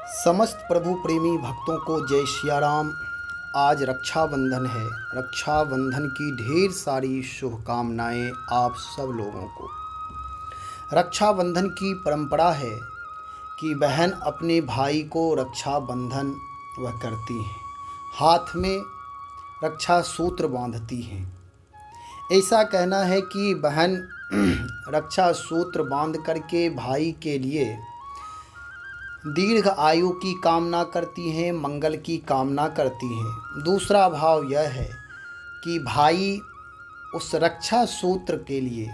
समस्त प्रभु प्रेमी भक्तों को जय सिया राम। आज रक्षाबंधन है। रक्षाबंधन की ढेर सारी शुभकामनाएं आप सब लोगों को। रक्षाबंधन की परंपरा है कि बहन अपने भाई को रक्षाबंधन वह करती हैं, हाथ में रक्षा सूत्र बांधती हैं। ऐसा कहना है कि बहन रक्षा सूत्र बांध करके भाई के लिए दीर्घ आयु की कामना करती हैं, मंगल की कामना करती हैं। दूसरा भाव यह है कि भाई उस रक्षा सूत्र के लिए,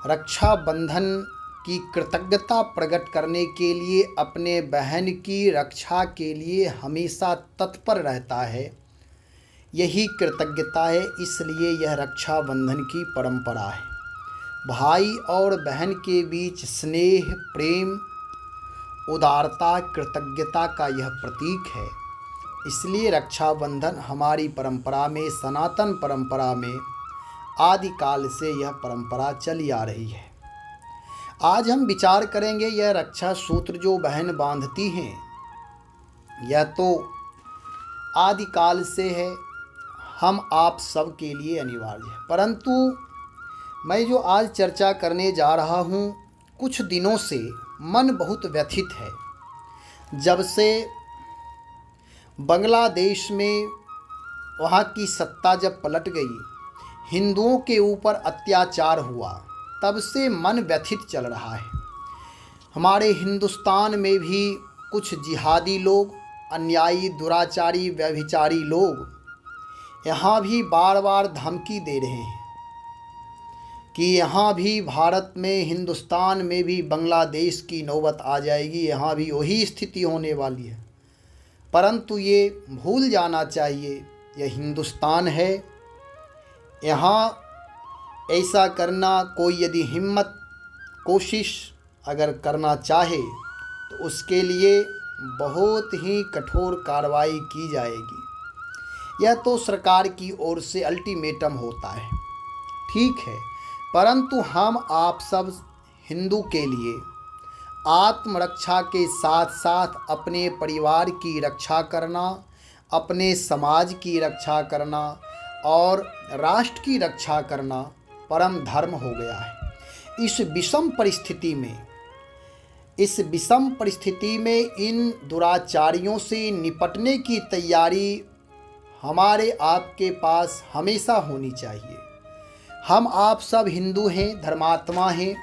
रक्षाबंधन की कृतज्ञता प्रकट करने के लिए, अपने बहन की रक्षा के लिए हमेशा तत्पर रहता है। यही कृतज्ञता है, इसलिए यह रक्षाबंधन की परंपरा है। भाई और बहन के बीच स्नेह, प्रेम, उदारता, कृतज्ञता का यह प्रतीक है। इसलिए रक्षाबंधन हमारी परंपरा में, सनातन परंपरा में आदिकाल से यह परंपरा चली आ रही है। आज हम विचार करेंगे यह रक्षा सूत्र जो बहन बांधती हैं, यह तो आदिकाल से है, हम आप सब के लिए अनिवार्य है। परंतु मैं जो आज चर्चा करने जा रहा हूँ, कुछ दिनों से मन बहुत व्यथित है। जब से बांग्लादेश में वहाँ की सत्ता जब पलट गई, हिंदुओं के ऊपर अत्याचार हुआ, तब से मन व्यथित चल रहा है। हमारे हिंदुस्तान में भी कुछ जिहादी लोग, अन्यायी, दुराचारी, व्यभिचारी लोग यहाँ भी बार बार धमकी दे रहे हैं कि यहाँ भी भारत में, हिंदुस्तान में भी बांग्लादेश की नौबत आ जाएगी, यहाँ भी वही स्थिति होने वाली है। परंतु ये भूल जाना चाहिए, यह हिंदुस्तान है। यहाँ ऐसा करना, कोई यदि हिम्मत, कोशिश अगर करना चाहे तो उसके लिए बहुत ही कठोर कार्रवाई की जाएगी। यह तो सरकार की ओर से अल्टीमेटम होता है, ठीक है। परंतु हम आप सब हिंदू के लिए आत्मरक्षा के साथ साथ अपने परिवार की रक्षा करना, अपने समाज की रक्षा करना और राष्ट्र की रक्षा करना परम धर्म हो गया है। इस विषम परिस्थिति में इन दुराचारियों से निपटने की तैयारी हमारे आपके पास हमेशा होनी चाहिए। हम आप सब हिंदू हैं, धर्मात्मा हैं,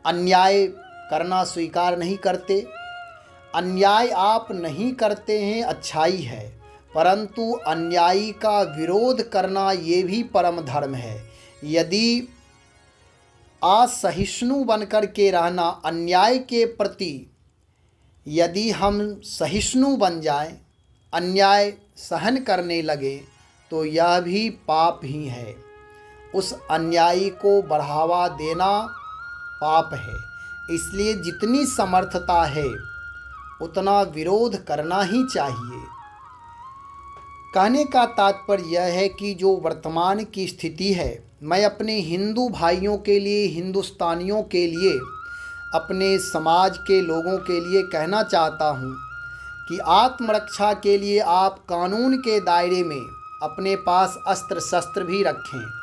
अन्याय करना स्वीकार नहीं करते। अन्याय आप नहीं करते हैं, अच्छाई है, परंतु अन्यायी का विरोध करना ये भी परम धर्म है। यदि असहिष्णु बनकर के रहना, अन्याय के प्रति यदि हम सहिष्णु बन जाएं, अन्याय सहन करने लगे, तो यह भी पाप ही है। उस अन्यायी को बढ़ावा देना पाप है। इसलिए जितनी समर्थता है उतना विरोध करना ही चाहिए। कहने का तात्पर्य यह है कि जो वर्तमान की स्थिति है, मैं अपने हिंदू भाइयों के लिए, हिंदुस्तानियों के लिए, अपने समाज के लोगों के लिए कहना चाहता हूँ कि आत्मरक्षा के लिए आप कानून के दायरे में अपने पास अस्त्र शस्त्र भी रखें।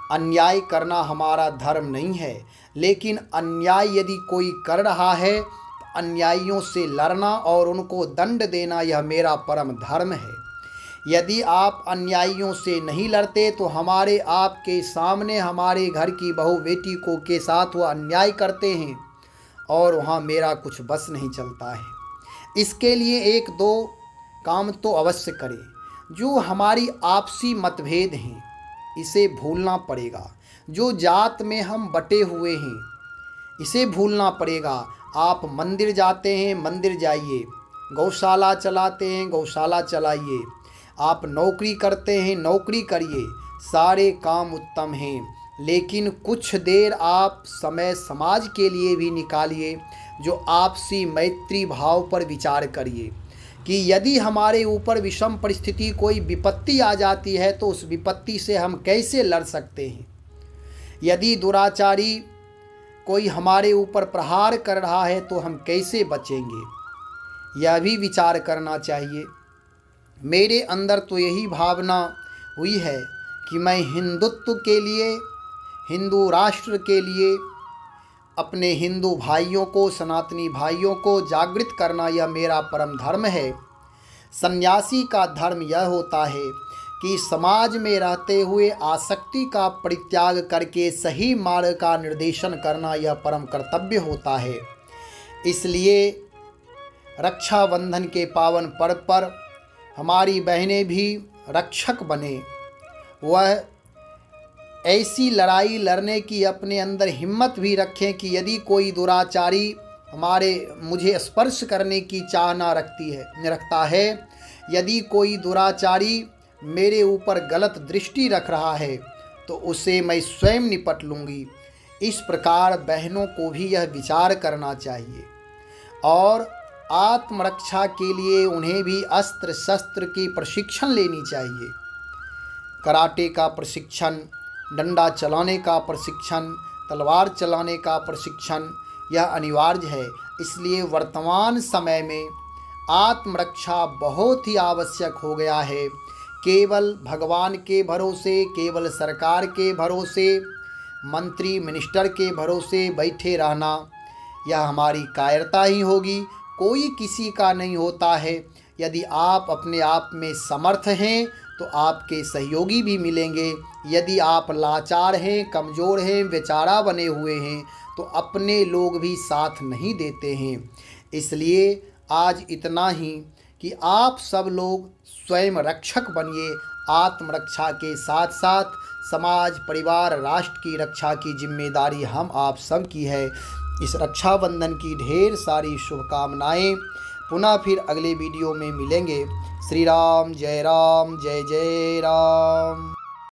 अन्याय करना हमारा धर्म नहीं है, लेकिन अन्याय यदि कोई कर रहा है तो अन्यायियों से लड़ना और उनको दंड देना, यह मेरा परम धर्म है। यदि आप अन्यायियों से नहीं लड़ते तो हमारे आपके सामने हमारे घर की बहू बेटी को के साथ वह अन्याय करते हैं और वहाँ मेरा कुछ बस नहीं चलता है। इसके लिए एक दो काम तो अवश्य करें। जो हमारी आपसी मतभेद हैं, इसे भूलना पड़ेगा। जो जात में हम बटे हुए हैं, इसे भूलना पड़ेगा। आप मंदिर जाते हैं, मंदिर जाइए। गौशाला चलाते हैं, गौशाला चलाइए। आप नौकरी करते हैं, नौकरी करिए। सारे काम उत्तम हैं, लेकिन कुछ देर आप समय समाज के लिए भी निकालिए। जो आपसी मैत्री भाव पर विचार करिए कि यदि हमारे ऊपर विषम परिस्थिति, कोई विपत्ति आ जाती है तो उस विपत्ति से हम कैसे लड़ सकते हैं। यदि दुराचारी कोई हमारे ऊपर प्रहार कर रहा है तो हम कैसे बचेंगे। यह भी विचार करना चाहिए। मेरे अंदर तो यही भावना हुई है कि मैं हिंदुत्व के लिए, हिंदू राष्ट्र के लिए, अपने हिंदू भाइयों को, सनातनी भाइयों को जागृत करना यह मेरा परम धर्म है। सन्यासी का धर्म यह होता है कि समाज में रहते हुए आसक्ति का परित्याग करके सही मार्ग का निर्देशन करना यह परम कर्तव्य होता है। इसलिए रक्षाबंधन के पावन पर्व पर हमारी बहनें भी रक्षक बने, वह ऐसी लड़ाई लड़ने की अपने अंदर हिम्मत भी रखें कि यदि कोई दुराचारी मुझे स्पर्श करने की चाह ना रखता है, यदि कोई दुराचारी मेरे ऊपर गलत दृष्टि रख रहा है तो उसे मैं स्वयं निपट लूँगी। इस प्रकार बहनों को भी यह विचार करना चाहिए और आत्मरक्षा के लिए उन्हें भी अस्त्र शस्त्र की प्रशिक्षण लेनी चाहिए। कराटे का प्रशिक्षण, डंडा चलाने का प्रशिक्षण, तलवार चलाने का प्रशिक्षण यह अनिवार्य है। इसलिए वर्तमान समय में आत्मरक्षा बहुत ही आवश्यक हो गया है। केवल भगवान के भरोसे, केवल सरकार के भरोसे, मंत्री मिनिस्टर के भरोसे बैठे रहना यह हमारी कायरता ही होगी। कोई किसी का नहीं होता है। यदि आप अपने आप में समर्थ हैं तो आपके सहयोगी भी मिलेंगे। यदि आप लाचार हैं, कमज़ोर हैं, बेचारा बने हुए हैं तो अपने लोग भी साथ नहीं देते हैं। इसलिए आज इतना ही कि आप सब लोग स्वयं रक्षक बनिए। आत्मरक्षा के साथ साथ समाज, परिवार, राष्ट्र की रक्षा की जिम्मेदारी हम आप सब की है। इस रक्षाबंधन की ढेर सारी शुभकामनाएं। पुनः फिर अगले वीडियो में मिलेंगे। श्री राम, जय जय राम।